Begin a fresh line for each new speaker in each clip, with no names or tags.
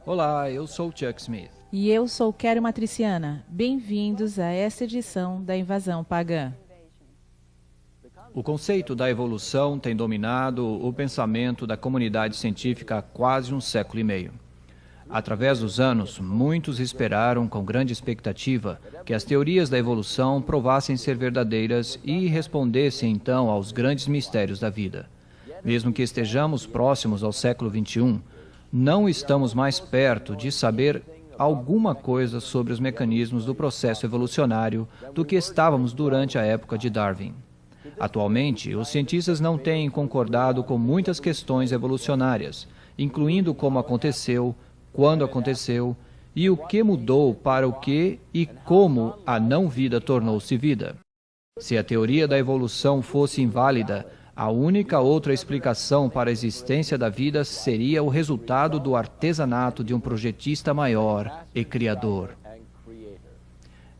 Olá, eu sou Chuck Smith.
E eu sou Kério Matriciana. Bem-vindos a esta edição da Invasão Pagã.
O conceito da evolução tem dominado o pensamento da comunidade científica há quase um século e meio. Através dos anos, muitos esperaram com grande expectativa que as teorias da evolução provassem ser verdadeiras e respondessem então aos grandes mistérios da vida. Mesmo que estejamos próximos ao século XXI, não estamos mais perto de saber alguma coisa sobre os mecanismos do processo evolucionário do que estávamos durante a época de Darwin. Atualmente, os cientistas não têm concordado com muitas questões evolucionárias, incluindo como aconteceu, quando aconteceu e o que mudou para o que e como a não-vida tornou-se vida. Se a teoria da evolução fosse inválida, a única outra explicação para a existência da vida seria o resultado do artesanato de um projetista maior e criador.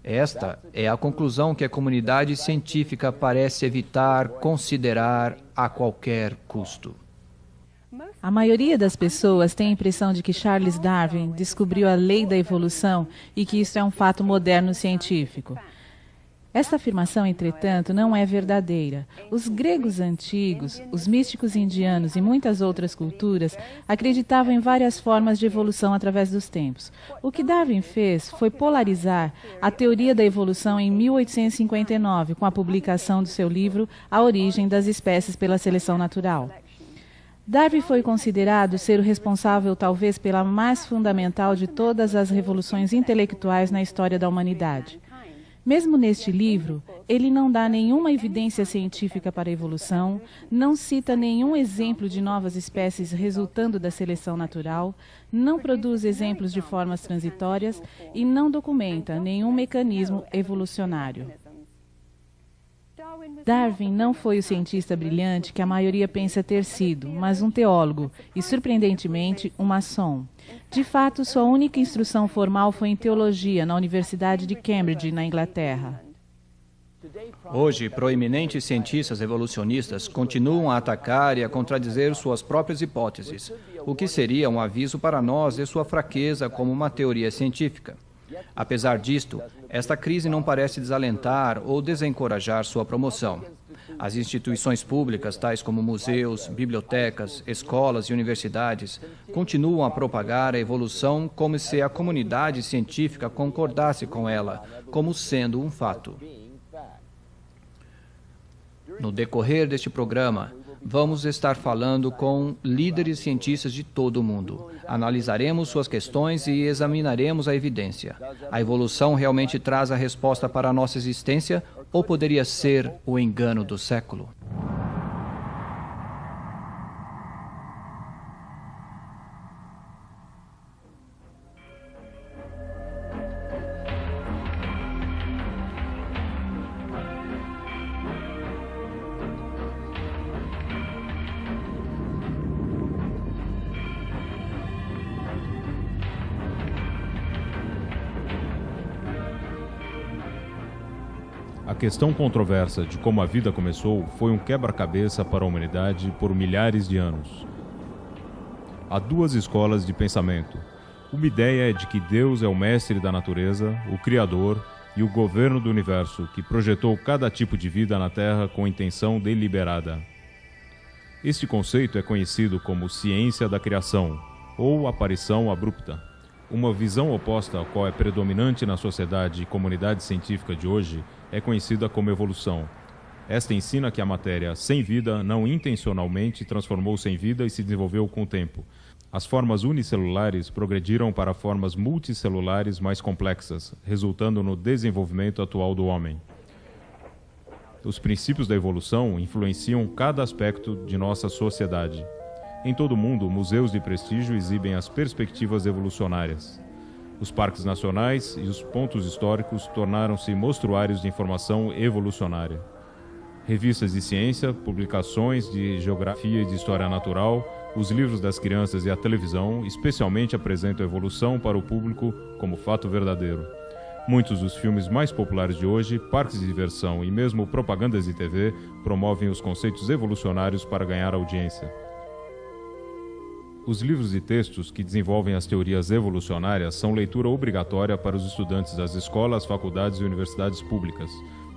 Esta é a conclusão que a comunidade científica parece evitar considerar a qualquer custo.
A maioria das pessoas tem a impressão de que Charles Darwin descobriu a lei da evolução e que isso é um fato moderno científico. Esta afirmação, entretanto, não é verdadeira. Os gregos antigos, os místicos indianos e muitas outras culturas acreditavam em várias formas de evolução através dos tempos. O que Darwin fez foi polarizar a teoria da evolução em 1859, com a publicação do seu livro A Origem das Espécies pela Seleção Natural. Darwin foi considerado ser o responsável, talvez, pela mais fundamental de todas as revoluções intelectuais na história da humanidade. Mesmo neste livro, ele não dá nenhuma evidência científica para a evolução, não cita nenhum exemplo de novas espécies resultando da seleção natural, não produz exemplos de formas transitórias e não documenta nenhum mecanismo evolucionário. Darwin não foi o cientista brilhante que a maioria pensa ter sido, mas um teólogo e, surpreendentemente, um maçom. De fato, sua única instrução formal foi em teologia na Universidade de Cambridge, na Inglaterra.
Hoje, proeminentes cientistas evolucionistas continuam a atacar e a contradizer suas próprias hipóteses, o que seria um aviso para nós de sua fraqueza como uma teoria científica. Apesar disto, esta crise não parece desalentar ou desencorajar sua promoção. As instituições públicas, tais como museus, bibliotecas, escolas e universidades, continuam a propagar a evolução como se a comunidade científica concordasse com ela, como sendo um fato. No decorrer deste programa, vamos estar falando com líderes cientistas de todo o mundo. Analisaremos suas questões e examinaremos a evidência. A evolução realmente traz a resposta para a nossa existência ou poderia ser o engano do século?
A questão controversa de como a vida começou foi um quebra-cabeça para a humanidade por milhares de anos. Há duas escolas de pensamento. Uma ideia é de que Deus é o mestre da natureza, o Criador e o governo do universo, que projetou cada tipo de vida na Terra com intenção deliberada. Este conceito é conhecido como ciência da criação, ou aparição abrupta. Uma visão oposta ao qual é predominante na sociedade e comunidade científica de hoje é conhecida como evolução. Esta ensina que a matéria sem vida não intencionalmente transformou-se em vida e se desenvolveu com o tempo. As formas unicelulares progrediram para formas multicelulares mais complexas, resultando no desenvolvimento atual do homem. Os princípios da evolução influenciam cada aspecto de nossa sociedade. Em todo o mundo, museus de prestígio exibem as perspectivas evolucionárias. Os parques nacionais e os pontos históricos tornaram-se mostruários de informação evolucionária. Revistas de ciência, publicações de geografia e de história natural, os livros das crianças e a televisão especialmente apresentam a evolução para o público como fato verdadeiro. Muitos dos filmes mais populares de hoje, parques de diversão e mesmo propagandas de TV promovem os conceitos evolucionários para ganhar audiência. Os livros e textos que desenvolvem as teorias evolucionárias são leitura obrigatória para os estudantes das escolas, faculdades e universidades públicas.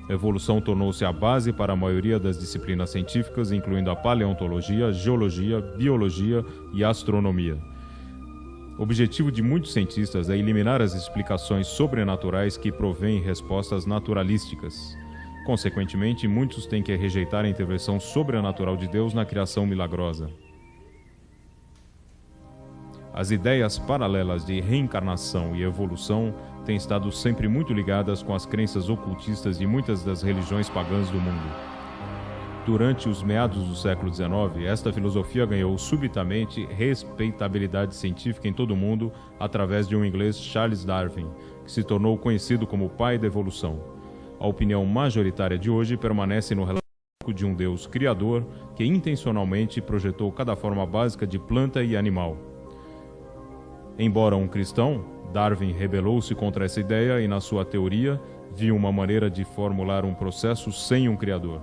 A evolução tornou-se a base para a maioria das disciplinas científicas, incluindo a paleontologia, geologia, biologia e astronomia. O objetivo de muitos cientistas é eliminar as explicações sobrenaturais que provêm respostas naturalísticas. Consequentemente, muitos têm que rejeitar a intervenção sobrenatural de Deus na criação milagrosa. As ideias paralelas de reencarnação e evolução têm estado sempre muito ligadas com as crenças ocultistas de muitas das religiões pagãs do mundo. Durante os meados do século XIX, esta filosofia ganhou subitamente respeitabilidade científica em todo o mundo através de um inglês, Charles Darwin, que se tornou conhecido como o pai da evolução. A opinião majoritária de hoje permanece no relato de um Deus criador que intencionalmente projetou cada forma básica de planta e animal. Embora um cristão, Darwin rebelou-se contra essa ideia e, na sua teoria, viu uma maneira de formular um processo sem um criador.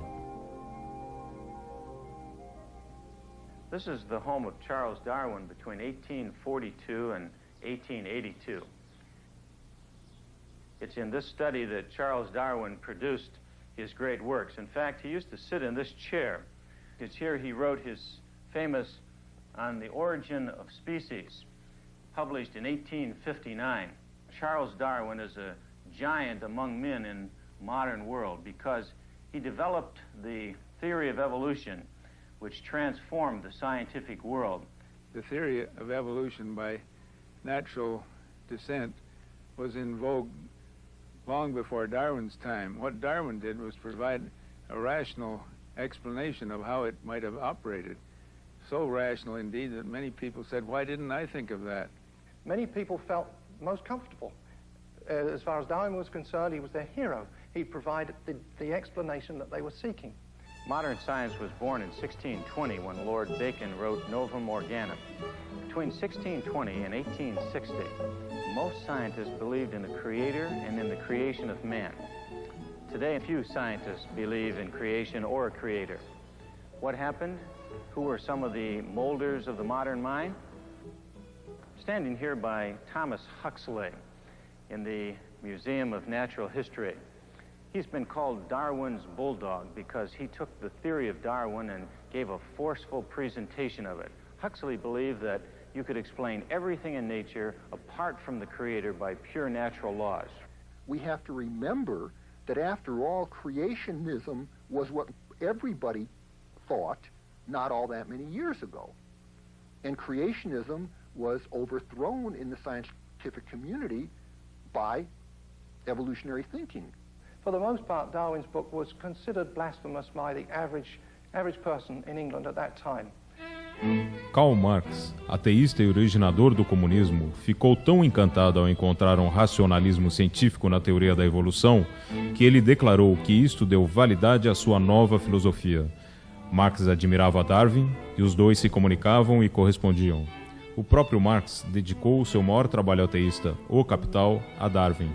This is the home of Charles Darwin between 1842 and 1882. It's in this study that Charles Darwin produced his great works. In fact, he used to sit in this chair. It's here he wrote his famous On the Origin of Species, published in 1859. Charles Darwin is a giant among men in modern world because he developed the theory of evolution, which transformed the scientific world.
The theory of evolution by natural descent was in vogue long before Darwin's time. What Darwin did was provide a rational explanation of how it might have operated. So rational indeed that many people said, why didn't I think of that?
Many people felt most comfortable. As far as Darwin was concerned, he was their hero. He provided the explanation that they were seeking.
Modern science was born in 1620 when Lord Bacon wrote Novum Organum. Between 1620 and 1860, most scientists believed in a creator and in the creation of man. Today, few scientists believe in creation or a creator. What happened? Who were some of the molders of the modern mind? Standing here by Thomas Huxley in the Museum of Natural History. He's been called Darwin's bulldog because he took the theory of Darwin and gave a forceful presentation of it. Huxley believed that you could explain everything in nature apart from the creator by pure natural laws.
We have to remember that after all, creationism was what everybody thought not all that many years ago. And creationism was overthrown in the scientific community by evolutionary thinking.
For the most part, Darwin's book was considered blasphemous by the average person in England at that time.
Karl Marx, ateísta e originador do comunismo, ficou tão encantado ao encontrar um racionalismo científico na teoria da evolução que ele declarou que isto deu validade à sua nova filosofia. Marx admirava Darwin e os dois se comunicavam e correspondiam. O próprio Marx dedicou o seu maior trabalho ateísta, O Capital, a Darwin.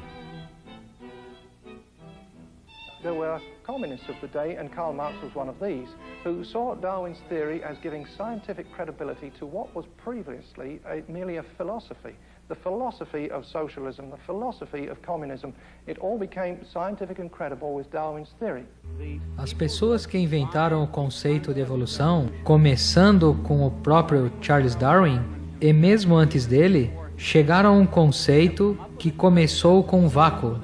There were communists of the day, and Karl Marx was one of these, who saw Darwin's theory as giving scientific credibility to what was previously merely a philosophy. The philosophy of socialism, the philosophy of communism, it all became scientific and credible with Darwin's theory.
As pessoas que inventaram o conceito de evolução, começando com o próprio Charles Darwin, e mesmo antes dele, chegaram a um conceito que começou com um vácuo.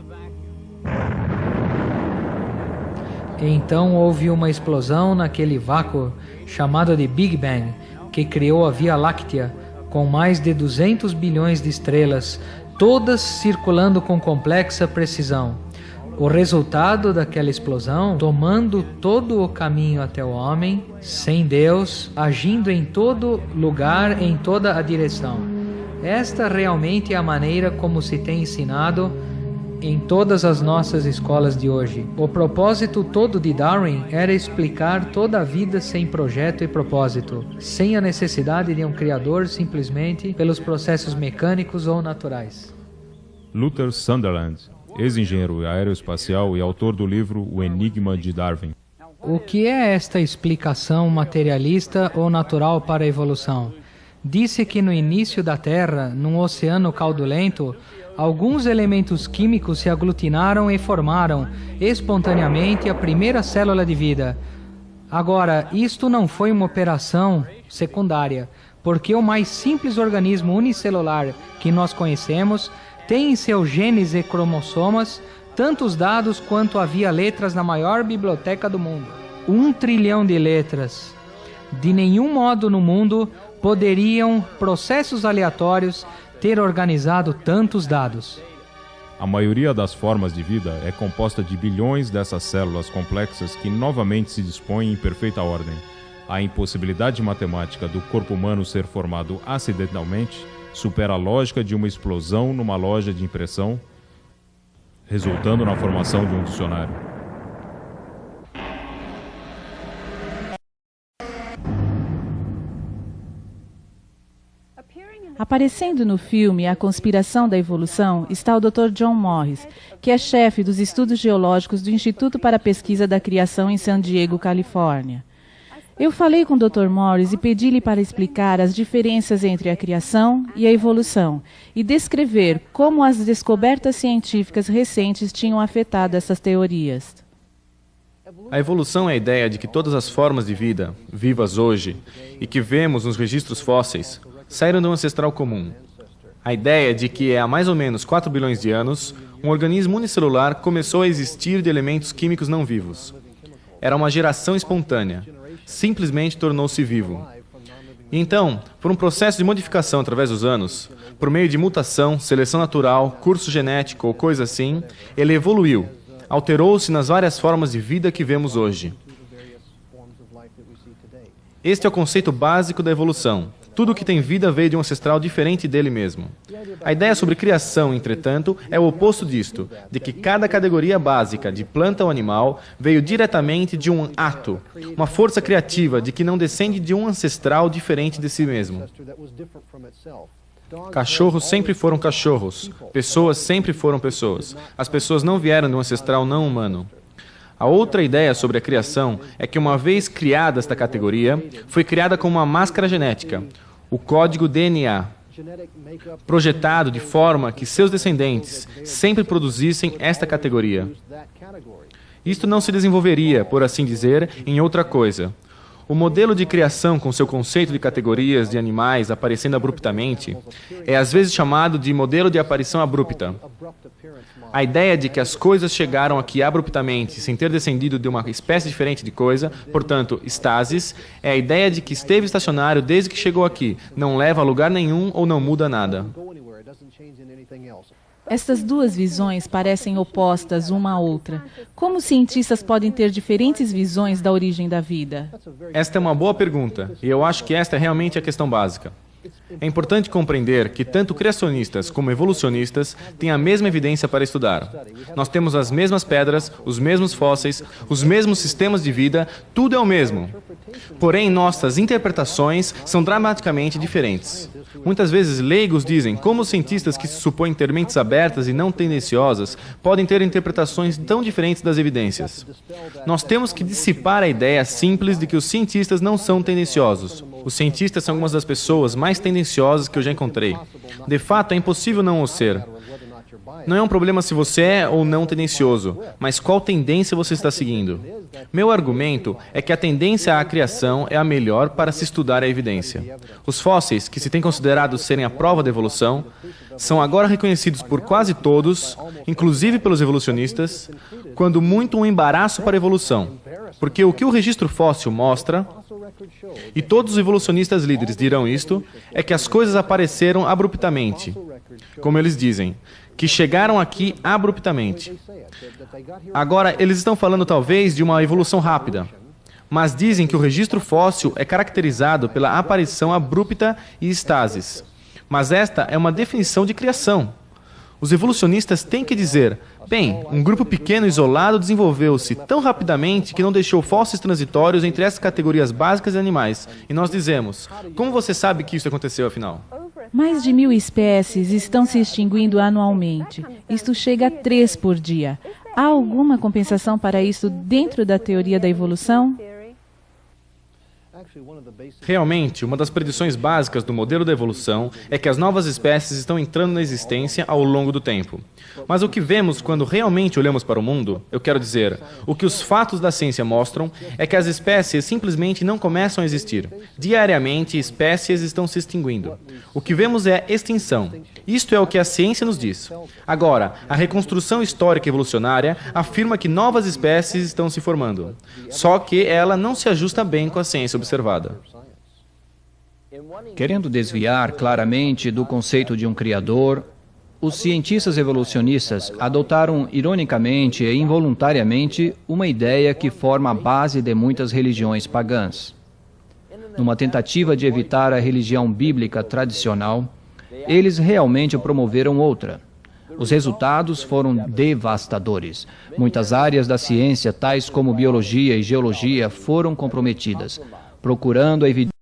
Então houve uma explosão naquele vácuo chamado de Big Bang, que criou a Via Láctea com mais de 200 bilhões de estrelas, todas circulando com complexa precisão. O resultado daquela explosão, tomando todo o caminho até o homem, sem Deus, agindo em todo lugar, em toda a direção. Esta realmente é a maneira como se tem ensinado em todas as nossas escolas de hoje. O propósito todo de Darwin era explicar toda a vida sem projeto e propósito, sem a necessidade de um criador, simplesmente pelos processos mecânicos ou naturais.
Luther Sunderland, ex-engenheiro aeroespacial e autor do livro O Enigma de Darwin.
O que é esta explicação materialista ou natural para a evolução? disse que no início da Terra, num oceano caudulento, alguns elementos químicos se aglutinaram e formaram espontaneamente a primeira célula de vida. Agora, isto não foi uma operação secundária, porque o mais simples organismo unicelular que nós conhecemos tem em seus genes e cromossomas tantos dados quanto havia letras na maior biblioteca do mundo. 1 trilhão de letras. De nenhum modo no mundo poderiam processos aleatórios ter organizado tantos dados.
A maioria das formas de vida é composta de bilhões dessas células complexas que novamente se dispõem em perfeita ordem. A impossibilidade matemática do corpo humano ser formado acidentalmente supera a lógica de uma explosão numa loja de impressão, resultando na formação de um dicionário.
Aparecendo no filme A Conspiração da Evolução está o Dr. John Morris, que é chefe dos estudos geológicos do Instituto para a Pesquisa da Criação em San Diego, Califórnia. Eu falei com o Dr. Morris e pedi-lhe para explicar as diferenças entre a criação e a evolução e descrever como as descobertas científicas recentes tinham afetado essas teorias.
A evolução é a ideia de que todas as formas de vida, vivas hoje, e que vemos nos registros fósseis, saíram de um ancestral comum. A ideia de que há mais ou menos 4 bilhões de anos, um organismo unicelular começou a existir de elementos químicos não vivos. Era uma geração espontânea. Simplesmente tornou-se vivo. E então, por um processo de modificação através dos anos, por meio de mutação, seleção natural, curso genético ou coisa assim, ele evoluiu, alterou-se nas várias formas de vida que vemos hoje. Este é o conceito básico da evolução. Tudo que tem vida veio de um ancestral diferente dele mesmo. A ideia sobre criação, entretanto, é o oposto disto, de que cada categoria básica, de planta ou animal, veio diretamente de um ato, uma força criativa de que não descende de um ancestral diferente de si mesmo. Cachorros sempre foram cachorros, pessoas sempre foram pessoas. As pessoas não vieram de um ancestral não humano. A outra ideia sobre a criação é que, uma vez criada esta categoria, foi criada como uma máscara genética, o código DNA, projetado de forma que seus descendentes sempre produzissem esta categoria. Isto não se desenvolveria, por assim dizer, em outra coisa. O modelo de criação, com seu conceito de categorias de animais aparecendo abruptamente, é às vezes chamado de modelo de aparição abrupta. A ideia de que as coisas chegaram aqui abruptamente, sem ter descendido de uma espécie diferente de coisa, portanto, estasis, é a ideia de que esteve estacionário desde que chegou aqui, não leva a lugar nenhum ou não muda nada.
Estas duas visões parecem opostas uma à outra. Como cientistas podem ter diferentes visões da origem da vida?
Esta é uma boa pergunta, e eu acho que esta é realmente a questão básica. É importante compreender que tanto criacionistas como evolucionistas têm a mesma evidência para estudar. Nós temos as mesmas pedras, os mesmos fósseis, os mesmos sistemas de vida, tudo é o mesmo. Porém, nossas interpretações são dramaticamente diferentes. Muitas vezes, leigos dizem como os cientistas que se supõem ter mentes abertas e não tendenciosas podem ter interpretações tão diferentes das evidências. Nós temos que dissipar a ideia simples de que os cientistas não são tendenciosos. Os cientistas são algumas das pessoas mais tendenciosas que eu já encontrei. De fato, é impossível não o ser. Não é um problema se você é ou não tendencioso, mas qual tendência você está seguindo. Meu argumento é que a tendência à criação é a melhor para se estudar a evidência. Os fósseis, que se têm considerado serem a prova da evolução, são agora reconhecidos por quase todos, inclusive pelos evolucionistas, quando muito um embaraço para a evolução. Porque o que o registro fóssil mostra, e todos os evolucionistas líderes dirão isto, é que as coisas apareceram abruptamente. Como eles dizem, que chegaram aqui abruptamente. Agora, eles estão falando talvez de uma evolução rápida, mas dizem que o registro fóssil é caracterizado pela aparição abrupta e estasis. Mas esta é uma definição de criação. Os evolucionistas têm que dizer, bem, um grupo pequeno isolado desenvolveu-se tão rapidamente que não deixou fósseis transitórios entre essas categorias básicas de animais. E nós dizemos, como você sabe que isso aconteceu afinal?
Mais de 1000 espécies estão se extinguindo anualmente. Isto chega a 3 por dia. Há alguma compensação para isso dentro da teoria da evolução?
Realmente, uma das predições básicas do modelo da evolução é que as novas espécies estão entrando na existência ao longo do tempo. Mas o que vemos quando realmente olhamos para o mundo, eu quero dizer, o que os fatos da ciência mostram é que as espécies simplesmente não começam a existir. Diariamente, espécies estão se extinguindo. O que vemos é extinção. Isto é o que a ciência nos diz. Agora, a reconstrução histórica evolucionária afirma que novas espécies estão se formando. Só que ela não se ajusta bem com a ciência observada.
Querendo desviar claramente do conceito de um criador, os cientistas evolucionistas adotaram ironicamente e involuntariamente uma ideia que forma a base de muitas religiões pagãs. Numa tentativa de evitar a religião bíblica tradicional, eles realmente promoveram outra. Os resultados foram devastadores. Muitas áreas da ciência, tais como biologia e geologia, foram comprometidas. Procurando a evidência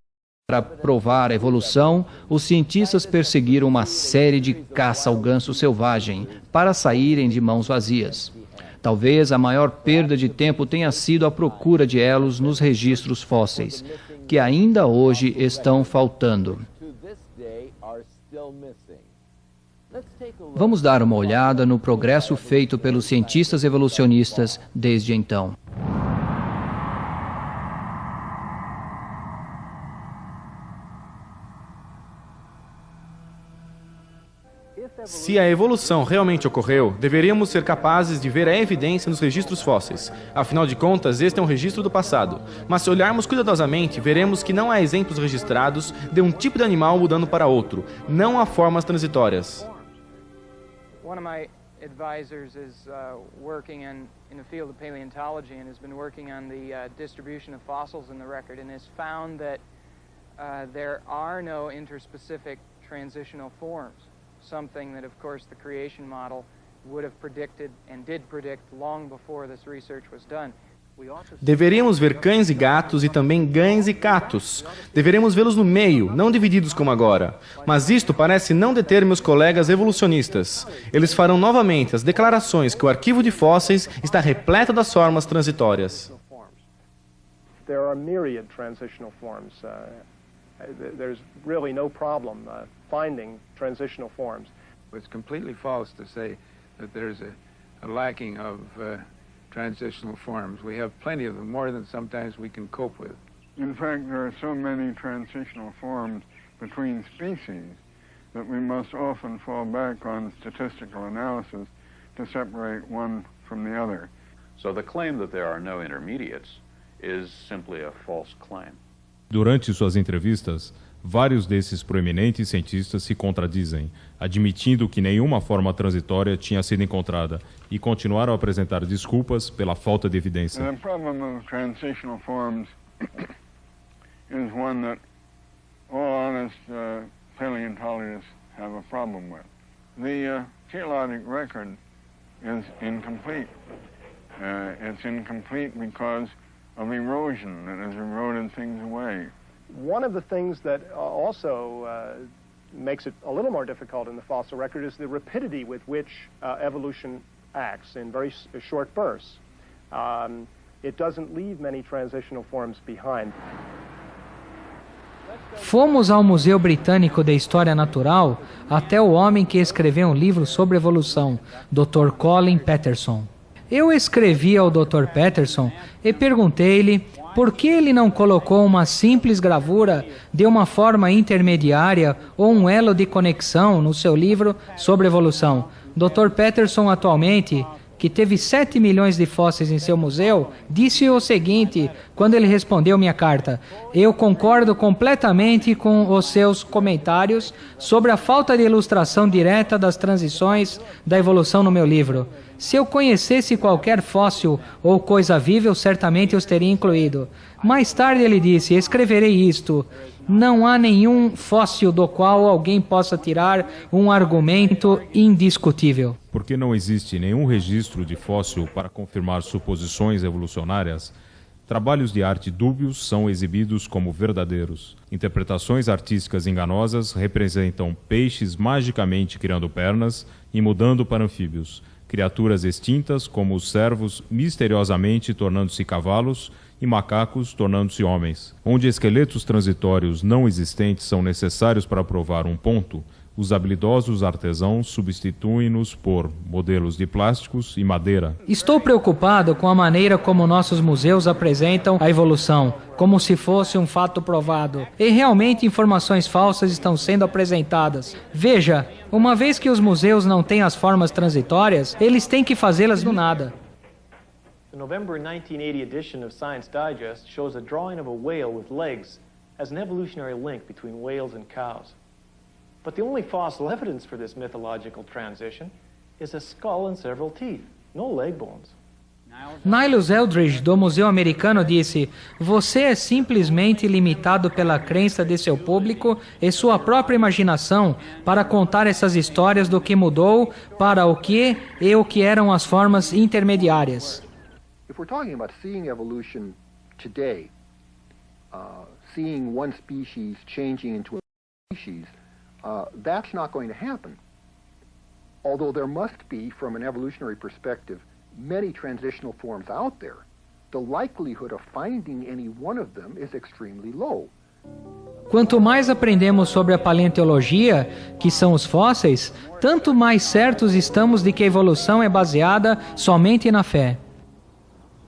para provar a evolução, os cientistas perseguiram uma série de caça ao ganso selvagem para saírem de mãos vazias. Talvez a maior perda de tempo tenha sido a procura de elos nos registros fósseis, que ainda hoje estão faltando. Vamos dar uma olhada no progresso feito pelos cientistas evolucionistas desde então.
Se a evolução realmente ocorreu, deveríamos ser capazes de ver a evidência nos registros fósseis. Afinal de contas, este é um registro do passado. Mas se olharmos cuidadosamente, veremos que não há exemplos registrados de um tipo de animal mudando para outro. Não há formas transitórias.
One of my advisors is working in the field of paleontology and has been working on the distribution of fossils in the record and has found that there are no interspecific transitional forms. Something that, of course, the creation model would have predicted and did predict long before this research was done.
Deveríamos ver cães e gatos e também gães e catos. Deveríamos vê-los no meio, não divididos como agora. Mas isto parece não deter meus colegas evolucionistas. Eles farão novamente as declarações que o arquivo de fósseis está repleto das formas transitórias.
There are myriad transitional forms. There's really no problem finding transitional forms.
It's completely false to say that there's a lacking of transitional forms. We have plenty of them, more than sometimes we can cope with.
In fact, there are so many transitional forms between species that we must often fall back on statistical analysis to separate one from the other.
So the claim that there are no intermediates is simply a false claim.
Durante suas entrevistas, vários desses proeminentes cientistas se contradizem, admitindo que nenhuma forma transitória tinha sido encontrada e continuaram a apresentar desculpas pela falta de evidência.
The problem of transitional forms is one that all honest paleontologists have a problem with. The geologic record is incomplete. It's incomplete because of erosion that has eroded things away.
One of the things that also makes it a little more difficult in the fossil record is the rapidity with which evolution acts in very short bursts. It doesn't leave many transitional forms behind.
Fomos ao Museu Britânico de História Natural até o homem que escreveu um livro sobre evolução, Dr. Colin Peterson. Eu escrevi ao Dr. Peterson e perguntei-lhe por que ele não colocou uma simples gravura de uma forma intermediária ou um elo de conexão no seu livro sobre evolução. Dr. Peterson, atualmente, que teve 7 milhões de fósseis em seu museu, disse o seguinte quando ele respondeu minha carta: eu concordo completamente com os seus comentários sobre a falta de ilustração direta das transições da evolução no meu livro. Se eu conhecesse qualquer fóssil ou coisa viva, eu certamente os teria incluído. Mais tarde ele disse: escreverei isto. Não há nenhum fóssil do qual alguém possa tirar um argumento indiscutível.
Porque não existe nenhum registro de fóssil para confirmar suposições evolucionárias, trabalhos de arte dúbios são exibidos como verdadeiros. Interpretações artísticas enganosas representam peixes magicamente criando pernas e mudando para anfíbios, criaturas extintas como os cervos misteriosamente tornando-se cavalos e macacos tornando-se homens. Onde esqueletos transitórios não existentes são necessários para provar um ponto, os habilidosos artesãos substituem-nos por modelos de plásticos e madeira.
Estou preocupado com a maneira como nossos museus apresentam a evolução, como se fosse um fato provado. E realmente informações falsas estão sendo apresentadas. Veja, uma vez que os museus não têm as formas transitórias, eles têm que fazê-las do nada.
The November 1980 edition of Science Digest shows a drawing of a whale with legs as an evolutionary link between whales and cows. But the only fossil evidence for this mythological transition is a skull and several teeth, no leg bones.
Niles Eldridge, do Museu Americano, disse: "Você é simplesmente limitado pela crença de seu público e sua própria imaginação para contar essas histórias do que mudou para o que e o que eram as formas intermediárias."
If we're talking about seeing evolution today, seeing one species changing into a species, that's not going to happen. Although there must be, from an evolutionary perspective, many transitional forms out there, the likelihood of finding any one of them is extremely low.
Quanto mais aprendemos sobre a paleontologia, que são os fósseis, tanto mais certos estamos de que a evolução é baseada somente na fé.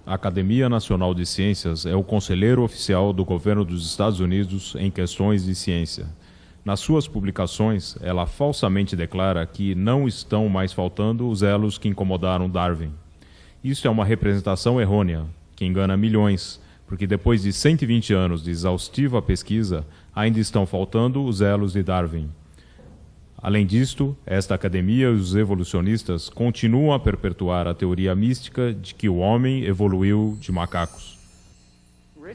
A Academia Nacional de Ciências é o conselheiro oficial do governo dos Estados Unidos em questões de ciência. Nas suas publicações, ela falsamente declara que não estão mais faltando os elos que incomodaram Darwin. Isso é uma representação errônea, que engana milhões, porque depois de 120 anos de exaustiva pesquisa, ainda estão faltando os elos de Darwin. Além disto, esta academia e os evolucionistas continuam a perpetuar a teoria mística de que o homem evoluiu de macacos.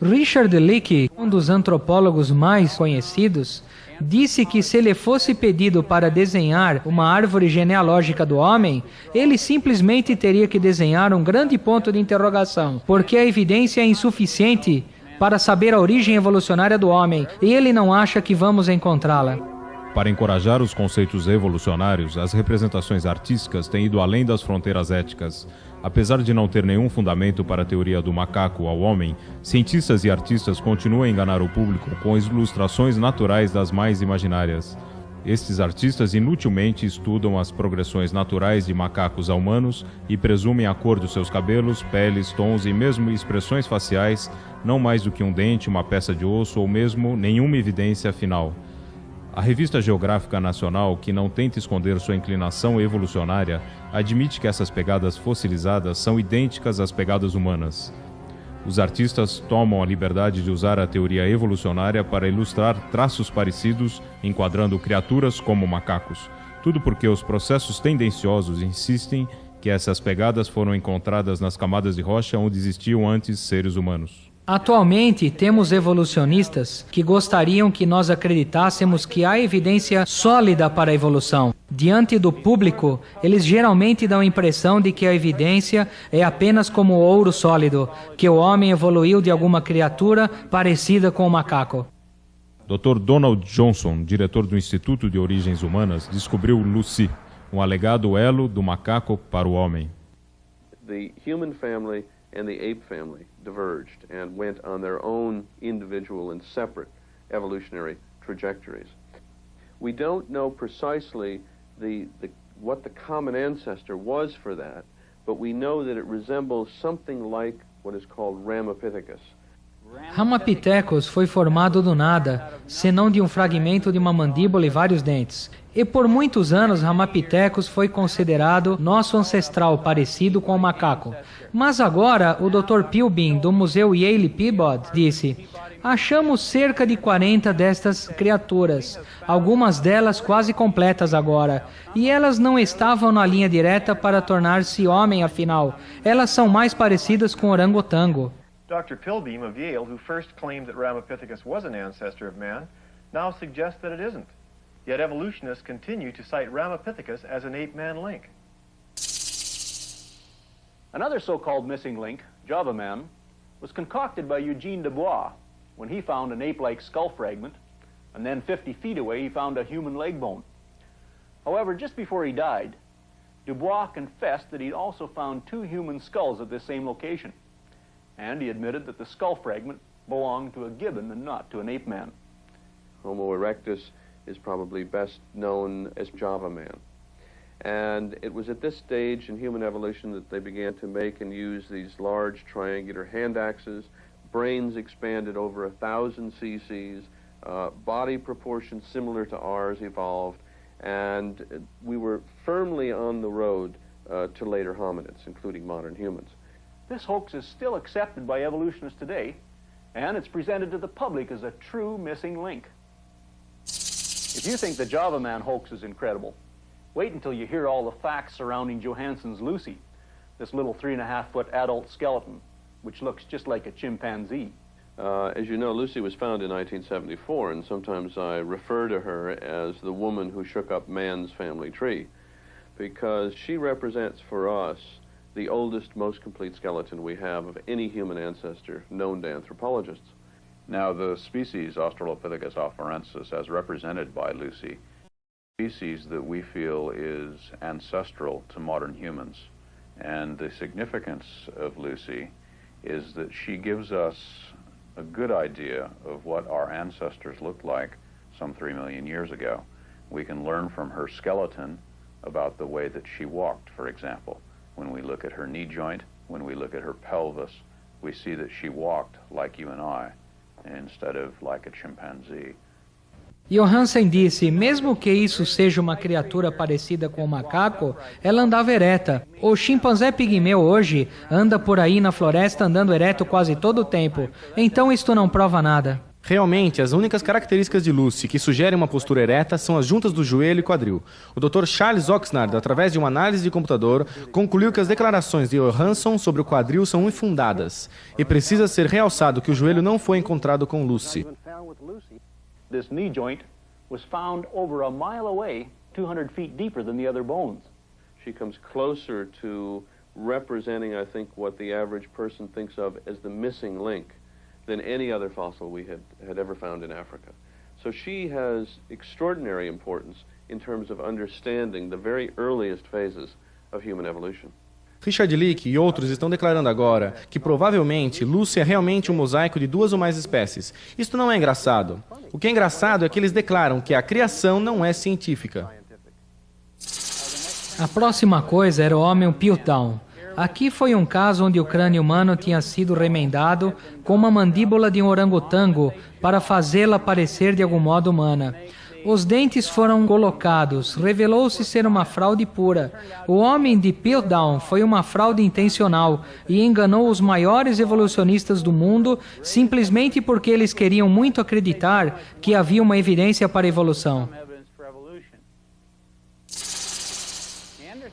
Richard Leakey, um dos antropólogos mais conhecidos, disse que se ele fosse pedido para desenhar uma árvore genealógica do homem, ele simplesmente teria que desenhar um grande ponto de interrogação, porque a evidência é insuficiente para saber a origem evolucionária do homem, e ele não acha que vamos encontrá-la.
Para encorajar os conceitos evolucionários, as representações artísticas têm ido além das fronteiras éticas. Apesar de não ter nenhum fundamento para a teoria do macaco ao homem, cientistas e artistas continuam a enganar o público com ilustrações naturais das mais imaginárias. Estes artistas inutilmente estudam as progressões naturais de macacos a humanos e presumem a cor dos seus cabelos, peles, tons e mesmo expressões faciais, não mais do que um dente, uma peça de osso ou mesmo nenhuma evidência final. A Revista Geográfica Nacional, que não tenta esconder sua inclinação evolucionária, admite que essas pegadas fossilizadas são idênticas às pegadas humanas. Os artistas tomam a liberdade de usar a teoria evolucionária para ilustrar traços parecidos, enquadrando criaturas como macacos. Tudo porque os processos tendenciosos insistem que essas pegadas foram encontradas nas camadas de rocha onde existiam antes seres humanos.
Atualmente, temos evolucionistas que gostariam que nós acreditássemos que há evidência sólida para a evolução. Diante do público, eles geralmente dão a impressão de que a evidência é apenas como ouro sólido, que o homem evoluiu de alguma criatura parecida com o macaco.
Dr. Donald Johnson, diretor do Instituto de Origens Humanas, descobriu Lucy, um alegado elo do macaco para o homem.
The human family and the ape family diverged and went on their own individual and separate evolutionary trajectories. We don't know precisely what the common ancestor was for that, but we know that it resembles something like what is called Ramapithecus.
Ramapithecus foi formado do nada, senão de um fragmento de uma mandíbula e vários dentes. E por muitos anos Ramapithecus foi considerado nosso ancestral parecido com o macaco. Mas agora o Dr. Pilbeam, do Museu Yale Peabody, disse: achamos cerca de 40 destas criaturas, algumas delas quase completas agora, e elas não estavam na linha direta para tornar-se homem afinal. Elas são mais parecidas com orangotango.
Dr. Pilbeam of Yale, who first claimed that Ramapithecus was an ancestor of man, now suggests that it isn't. Yet evolutionists continue to cite Ramapithecus as an ape-man link.
Another so-called missing link, Java Man, was concocted by Eugene Dubois when he found an ape-like skull fragment, and then 50 feet away he found a human leg bone. However, just before he died, Dubois confessed that he'd also found 2 human skulls at this same location. And he admitted that the skull fragment belonged to a gibbon and not to an ape man.
Homo erectus is probably best known as Java man. And it was at this stage in human evolution that they began to make and use these large triangular hand axes, brains expanded over 1,000 cc's, body proportions similar to ours evolved, and we were firmly on the road to later hominids, including modern humans.
This hoax is still accepted by evolutionists today, and it's presented to the public as a true missing link. If you think the Java Man hoax is incredible, wait until you hear all the facts surrounding Johansson's Lucy, this little 3.5-foot adult skeleton, which looks just like a chimpanzee.
As you know, Lucy was found in 1974, and sometimes I refer to her as the woman who shook up man's family tree, because she represents for us the oldest, most complete skeleton we have of any human ancestor known to anthropologists.
Now, the species Australopithecus afarensis, as represented by Lucy, species that we feel is ancestral to modern humans. And the significance of Lucy is that she gives us a good idea of what our ancestors looked like some 3 million years ago. We can learn from her skeleton about the way that she walked, for example. When we look at her knee joint, when we look at her pelvis, we see that she walked like you and I, instead of like a chimpanzee.
Johansen disse, mesmo que isso seja uma criatura parecida com o macaco, ela andava ereta. O chimpanzé pigmeu hoje anda por aí na floresta andando ereto quase todo o tempo. Então isto não prova nada.
Realmente, as únicas características de Lucy que sugerem uma postura ereta são as juntas do joelho e quadril. O Dr. Charles Oxnard, através de uma análise de computador, concluiu que as declarações de Johansson sobre o quadril são infundadas. E precisa ser realçado que o joelho não foi encontrado com Lucy.
This knee joint was found over a mile away, 200 feet deeper than the other bones.
She comes closer to representing, I think, what the average person thinks of as the missing link than any other fossil we had ever found in Africa. So she has extraordinary importance in terms of understanding the very earliest phases of human evolution.
Richard Leakey e outros estão declarando agora que provavelmente Lucy é realmente um mosaico de 2 ou mais espécies. Isto não é engraçado. O que é engraçado é que eles declaram que a criação não é científica.
A próxima coisa era o Homem Piltdown. Aqui foi um caso onde o crânio humano tinha sido remendado com uma mandíbula de um orangotango para fazê-la parecer de algum modo humana. Os dentes foram colocados, revelou-se ser uma fraude pura. O homem de Piltdown foi uma fraude intencional e enganou os maiores evolucionistas do mundo simplesmente porque eles queriam muito acreditar que havia uma evidência para a evolução.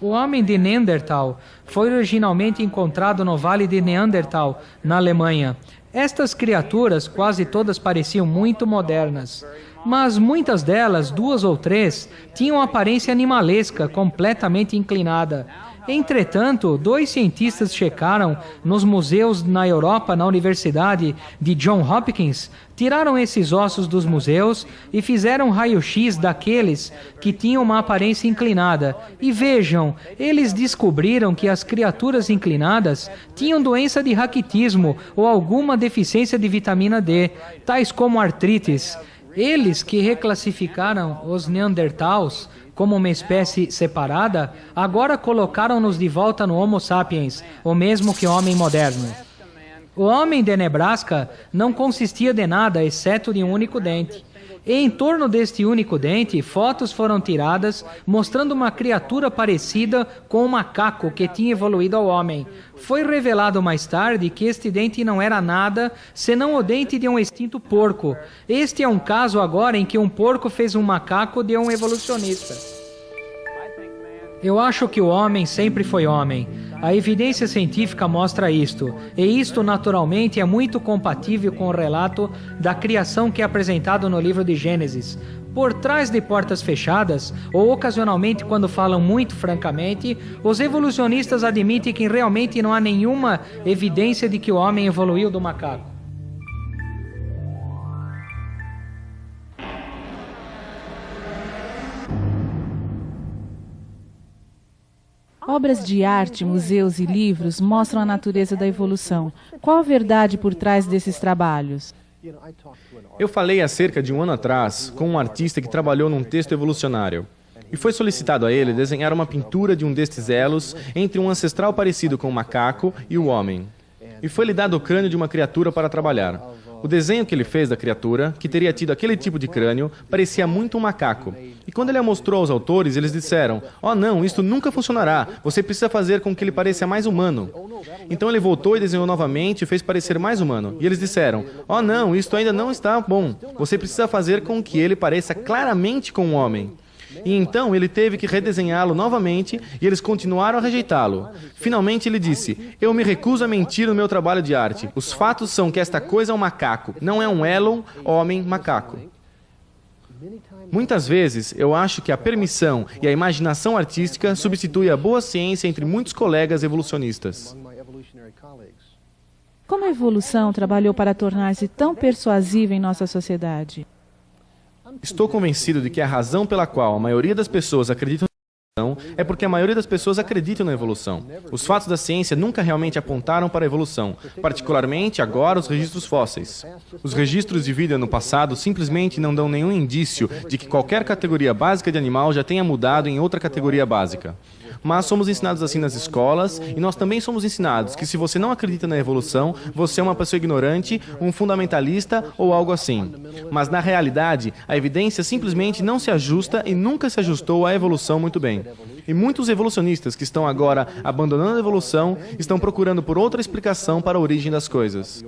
O homem de Neandertal foi originalmente encontrado no Vale de Neandertal, na Alemanha. Estas criaturas, quase todas pareciam muito modernas. Mas muitas delas, 2 ou 3, tinham aparência animalesca, completamente inclinada. Entretanto, 2 cientistas checaram nos museus na Europa, na Universidade de Johns Hopkins, tiraram esses ossos dos museus e fizeram raio-x daqueles que tinham uma aparência inclinada. E vejam, eles descobriram que as criaturas inclinadas tinham doença de raquitismo ou alguma deficiência de vitamina D, tais como artrites. Eles que reclassificaram os Neandertals como uma espécie separada, agora colocaram-nos de volta no Homo sapiens, o mesmo que o homem moderno. O homem de Nebraska não consistia de nada, exceto de um único dente. E em torno deste único dente, fotos foram tiradas mostrando uma criatura parecida com um macaco que tinha evoluído ao homem. Foi revelado mais tarde que este dente não era nada senão o dente de um extinto porco. Este é um caso agora em que um porco fez um macaco de um evolucionista. Eu acho que o homem sempre foi homem. A evidência científica mostra isto, e isto naturalmente é muito compatível com o relato da criação que é apresentado no livro de Gênesis. Por trás de portas fechadas, ou ocasionalmente quando falam muito francamente, os evolucionistas admitem que realmente não há nenhuma evidência de que o homem evoluiu do macaco.
Obras de arte, museus e livros mostram a natureza da evolução. Qual a verdade por trás desses trabalhos?
Eu falei há cerca de um ano atrás com um artista que trabalhou num texto evolucionário. E foi solicitado a ele desenhar uma pintura de um destes elos entre um ancestral parecido com o macaco e o homem. E foi-lhe dado o crânio de uma criatura para trabalhar. O desenho que ele fez da criatura, que teria tido aquele tipo de crânio, parecia muito um macaco. E quando ele a mostrou aos autores, eles disseram: "Oh não, isto nunca funcionará, você precisa fazer com que ele pareça mais humano." Então ele voltou e desenhou novamente e fez parecer mais humano. E eles disseram: "Oh não, isto ainda não está bom, você precisa fazer com que ele pareça claramente com um homem." E então ele teve que redesenhá-lo novamente e eles continuaram a rejeitá-lo. Finalmente ele disse: "Eu me recuso a mentir no meu trabalho de arte. Os fatos são que esta coisa é um macaco, não é um Elon, homem, macaco." Muitas vezes eu acho que a permissão e a imaginação artística substitui a boa ciência entre muitos colegas evolucionistas.
Como a evolução trabalhou para tornar-se tão persuasiva em nossa sociedade?
Estou convencido de que a razão pela qual a maioria das pessoas acreditam na evolução é porque a maioria das pessoas acreditam na evolução. Os fatos da ciência nunca realmente apontaram para a evolução, particularmente agora os registros fósseis. Os registros de vida no passado simplesmente não dão nenhum indício de que qualquer categoria básica de animal já tenha mudado em outra categoria básica. Mas somos ensinados assim nas escolas e nós também somos ensinados que se você não acredita na evolução, você é uma pessoa ignorante, um fundamentalista ou algo assim. Mas na realidade, a evidência simplesmente não se ajusta e nunca se ajustou à evolução muito bem. E muitos evolucionistas que estão agora abandonando a evolução estão procurando por outra explicação para a origem das coisas.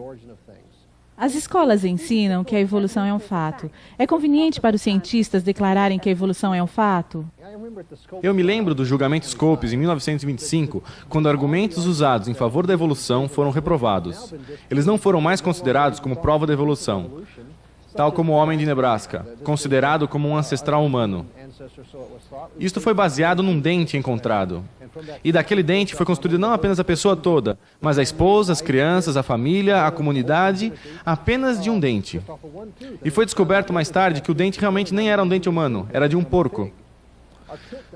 As escolas ensinam que a evolução é um fato. É conveniente para os cientistas declararem que a evolução é um fato?
Eu me lembro do julgamento Scopes em 1925, quando argumentos usados em favor da evolução foram reprovados. Eles não foram mais considerados como prova da evolução, tal como o homem de Nebraska, considerado como um ancestral humano. Isto foi baseado num dente encontrado. E daquele dente foi construída não apenas a pessoa toda, mas a esposa, as crianças, a família, a comunidade, apenas de um dente. E foi descoberto mais tarde que o dente realmente nem era um dente humano, era de um porco.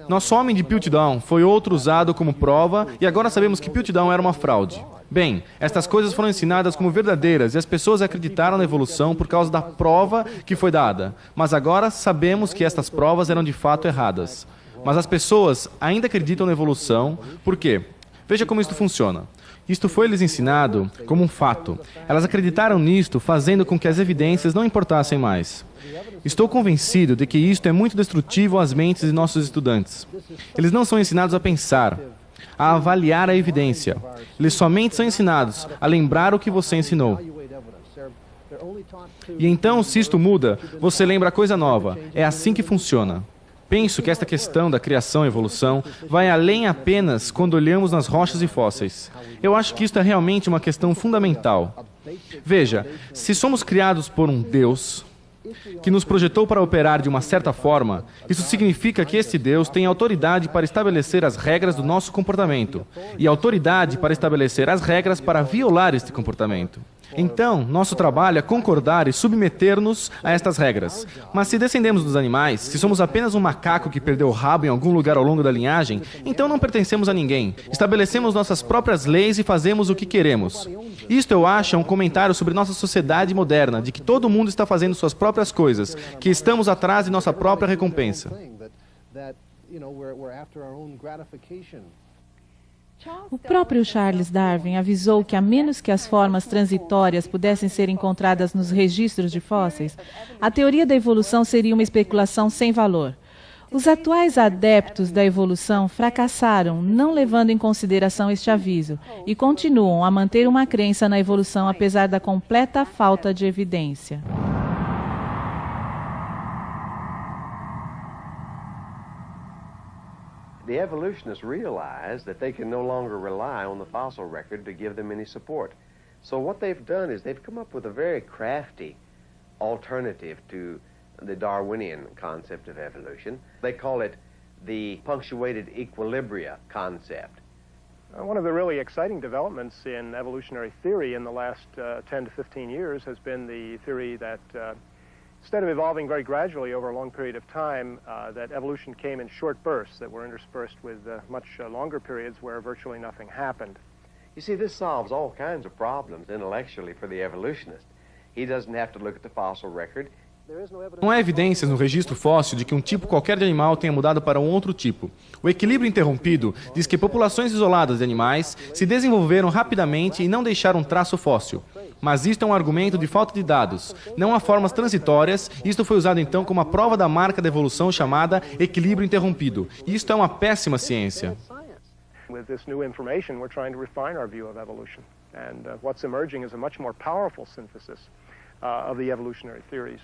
Nosso homem de Piltdown foi outro usado como prova e agora sabemos que Piltdown era uma fraude. Bem, estas coisas foram ensinadas como verdadeiras e as pessoas acreditaram na evolução por causa da prova que foi dada. Mas agora sabemos que estas provas eram de fato erradas. Mas as pessoas ainda acreditam na evolução. Por quê? Veja como isto funciona. Isto foi-lhes ensinado como um fato. Elas acreditaram nisto, fazendo com que as evidências não importassem mais. Estou convencido de que isto é muito destrutivo às mentes de nossos estudantes. Eles não são ensinados a pensar, a avaliar a evidência. Eles somente são ensinados a lembrar o que você ensinou. E então, se isto muda, você lembra coisa nova. É assim que funciona. Penso que esta questão da criação e evolução vai além apenas quando olhamos nas rochas e fósseis. Eu acho que isto é realmente uma questão fundamental. Veja, se somos criados por um Deus que nos projetou para operar de uma certa forma, isso significa que este Deus tem autoridade para estabelecer as regras do nosso comportamento e autoridade para estabelecer as regras para violar este comportamento. Então, nosso trabalho é concordar e submeter-nos a estas regras. Mas se descendemos dos animais, se somos apenas um macaco que perdeu o rabo em algum lugar ao longo da linhagem, então não pertencemos a ninguém. Estabelecemos nossas próprias leis e fazemos o que queremos. Isto, eu acho, é um comentário sobre nossa sociedade moderna, de que todo mundo está fazendo suas próprias coisas, que estamos atrás de nossa própria recompensa.
O próprio Charles Darwin avisou que, a menos que as formas transitórias pudessem ser encontradas nos registros de fósseis, a teoria da evolução seria uma especulação sem valor. Os atuais adeptos da evolução fracassaram, não levando em consideração este aviso, e continuam a manter uma crença na evolução apesar da completa falta de evidência.
The evolutionists realized that they can no longer rely on the fossil record to give them any support. So what they've done is they've come up with a very crafty alternative to the Darwinian concept of evolution. They call it the punctuated equilibria concept.
One of the really exciting developments in evolutionary theory in the last 10 to 15 years has been the theory that Instead of evolving very gradually over a long period of time, that evolution came in short bursts that were interspersed with much longer periods where virtually nothing happened.
You see, this solves all kinds of problems intellectually for the evolutionist. He doesn't have to look at the fossil record.
Não há evidências no registro fóssil de que um tipo qualquer de animal tenha mudado para um outro tipo. O equilíbrio interrompido diz que populações isoladas de animais se desenvolveram rapidamente e não deixaram traço fóssil. Mas isto é um argumento de falta de dados. Não há formas transitórias, isto foi usado então como a prova da marca da evolução chamada equilíbrio interrompido. Isto é uma péssima ciência.
With this new information, we're trying to refine our view of evolution. And what's emerging is a much more powerful synthesis of the evolutionary theories.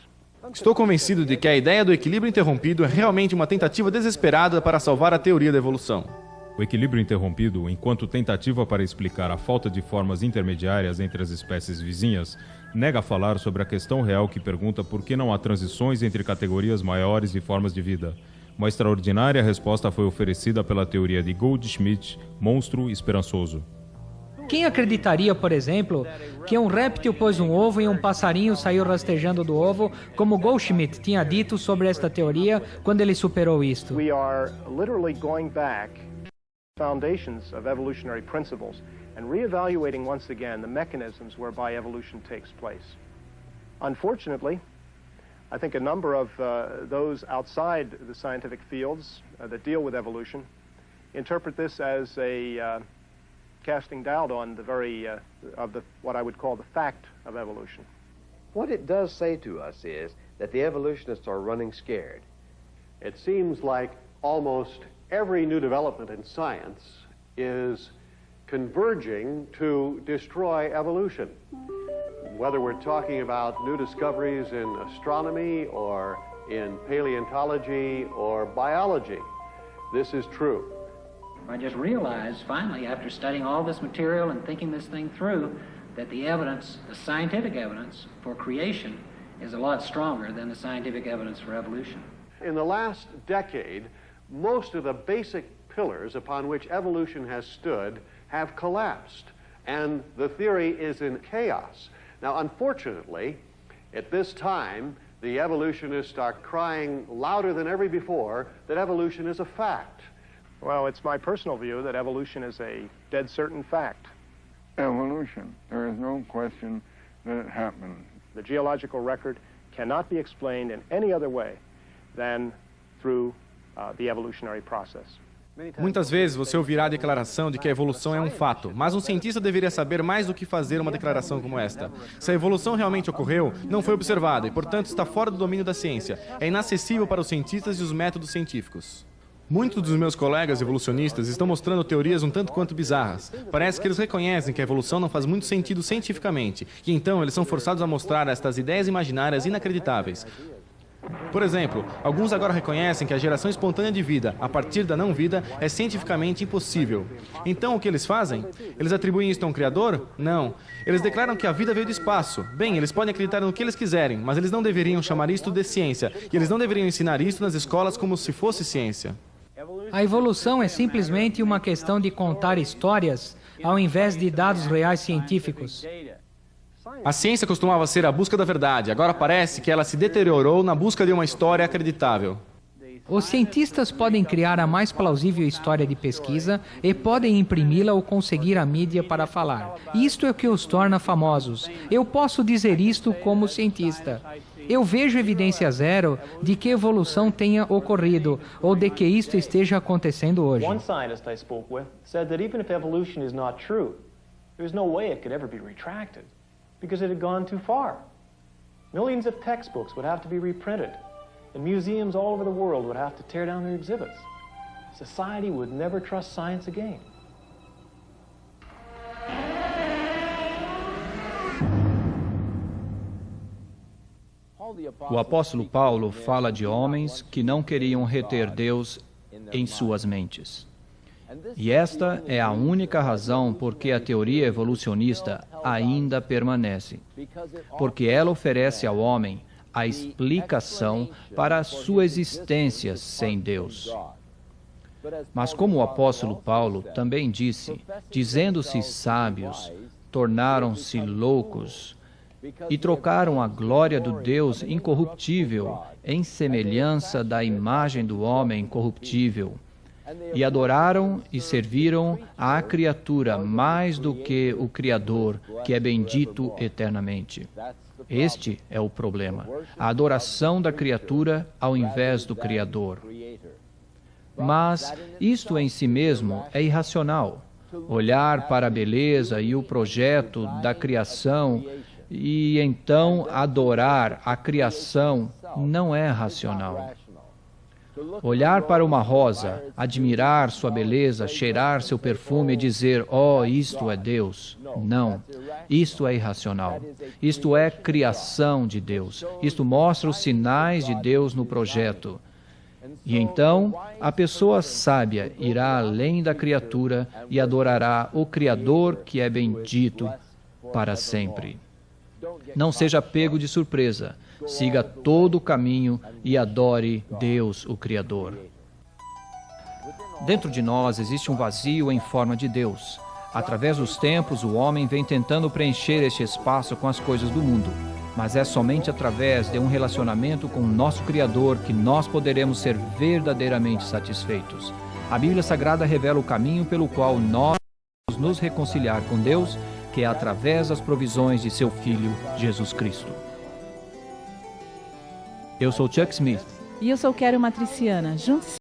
Estou convencido de que a ideia do equilíbrio interrompido é realmente uma tentativa desesperada para salvar a teoria da evolução.
O equilíbrio interrompido, enquanto tentativa para explicar a falta de formas intermediárias entre as espécies vizinhas, nega falar sobre a questão real que pergunta por que não há transições entre categorias maiores de formas de vida. Uma extraordinária resposta foi oferecida pela teoria de Goldschmidt, monstro esperançoso.
Quem acreditaria, por exemplo, que um réptil pôs um ovo e um passarinho saiu rastejando do ovo, como Goldschmidt tinha dito sobre esta teoria quando ele superou isto?
We are literally going back to foundations of evolutionary principles and reevaluating once again the mechanisms whereby evolution takes place. Unfortunately, I think a number of those outside the scientific fields that deal with evolution interpret this as a casting doubt on the very what I would call the fact of evolution.
What it does say to us is that the evolutionists are running scared.
It seems like almost every new development in science is converging to destroy evolution. Whether we're talking about new discoveries in astronomy or in paleontology or biology, this is true.
I just realized, finally, after studying all this material and thinking this thing through, that the evidence, the scientific evidence for creation is a lot stronger than the scientific evidence for evolution.
In the last decade, most of the basic pillars upon which evolution has stood have collapsed, and the theory is in chaos. Now, unfortunately, at this time, the evolutionists are crying louder than ever before that evolution is a fact.
Well, it's my personal view that evolution is a dead certain fact.
Evolution. There is no question that it happened.
The geological record cannot be explained in any other way than through the evolutionary process.
Muitas vezes você ouvirá a declaração de que a evolução é um fato, mas um cientista deveria saber mais do que fazer uma declaração como esta. Se a evolução realmente ocorreu, não foi observada e, portanto, está fora do domínio da ciência. É inacessível para os cientistas e os métodos científicos. Muitos dos meus colegas evolucionistas estão mostrando teorias um tanto quanto bizarras. Parece que eles reconhecem que a evolução não faz muito sentido cientificamente, e então eles são forçados a mostrar estas ideias imaginárias inacreditáveis. Por exemplo, alguns agora reconhecem que a geração espontânea de vida, a partir da não-vida, é cientificamente impossível. Então, o que eles fazem? Eles atribuem isto a um criador? Não. Eles declaram que a vida veio do espaço. Bem, eles podem acreditar no que eles quiserem, mas eles não deveriam chamar isto de ciência, e eles não deveriam ensinar isto nas escolas como se fosse ciência.
A evolução é simplesmente uma questão de contar histórias ao invés de dados reais científicos.
A ciência costumava ser a busca da verdade. Agora parece que ela se deteriorou na busca de uma história acreditável.
Os cientistas podem criar a mais plausível história de pesquisa e podem imprimi-la ou conseguir a mídia para falar. Isto é o que os torna famosos. Eu posso dizer isto como cientista. Eu vejo evidência zero de que evolução tenha ocorrido ou de que isto esteja acontecendo hoje.
One scientist I spoke with said that even if evolution is not true, there's no way it could ever be retracted because it had gone too far. Millions of textbooks would have to be reprinted, and museums all over the world would have to tear down their exhibits. Society would never trust science again.
O apóstolo Paulo fala de homens que não queriam reter Deus em suas mentes. E esta é a única razão por que a teoria evolucionista ainda permanece. Porque ela oferece ao homem a explicação para a sua existência sem Deus. Mas como o apóstolo Paulo também disse, dizendo-se sábios, tornaram-se loucos e trocaram a glória do Deus incorruptível em semelhança da imagem do homem corruptível, e adoraram e serviram à criatura mais do que o Criador, que é bendito eternamente. Este é o problema, a adoração da criatura ao invés do Criador. Mas isto em si mesmo é irracional. Olhar para a beleza e o projeto da criação e então adorar a criação não é racional. Olhar para uma rosa, admirar sua beleza, cheirar seu perfume e dizer, oh, isto é Deus. Não, isto é irracional. Isto é criação de Deus. Isto mostra os sinais de Deus no projeto. E então, a pessoa sábia irá além da criatura e adorará o Criador, que é bendito para sempre. Não seja pego de surpresa. Siga todo o caminho e adore Deus, o Criador. Dentro de nós existe um vazio em forma de Deus. Através dos tempos, o homem vem tentando preencher este espaço com as coisas do mundo. Mas é somente através de um relacionamento com o nosso Criador que nós poderemos ser verdadeiramente satisfeitos. A Bíblia Sagrada revela o caminho pelo qual nós podemos nos reconciliar com Deus, que é através das provisões de seu Filho, Jesus Cristo. Eu sou Chuck Smith.
E eu sou Keren Matriciana. Juntos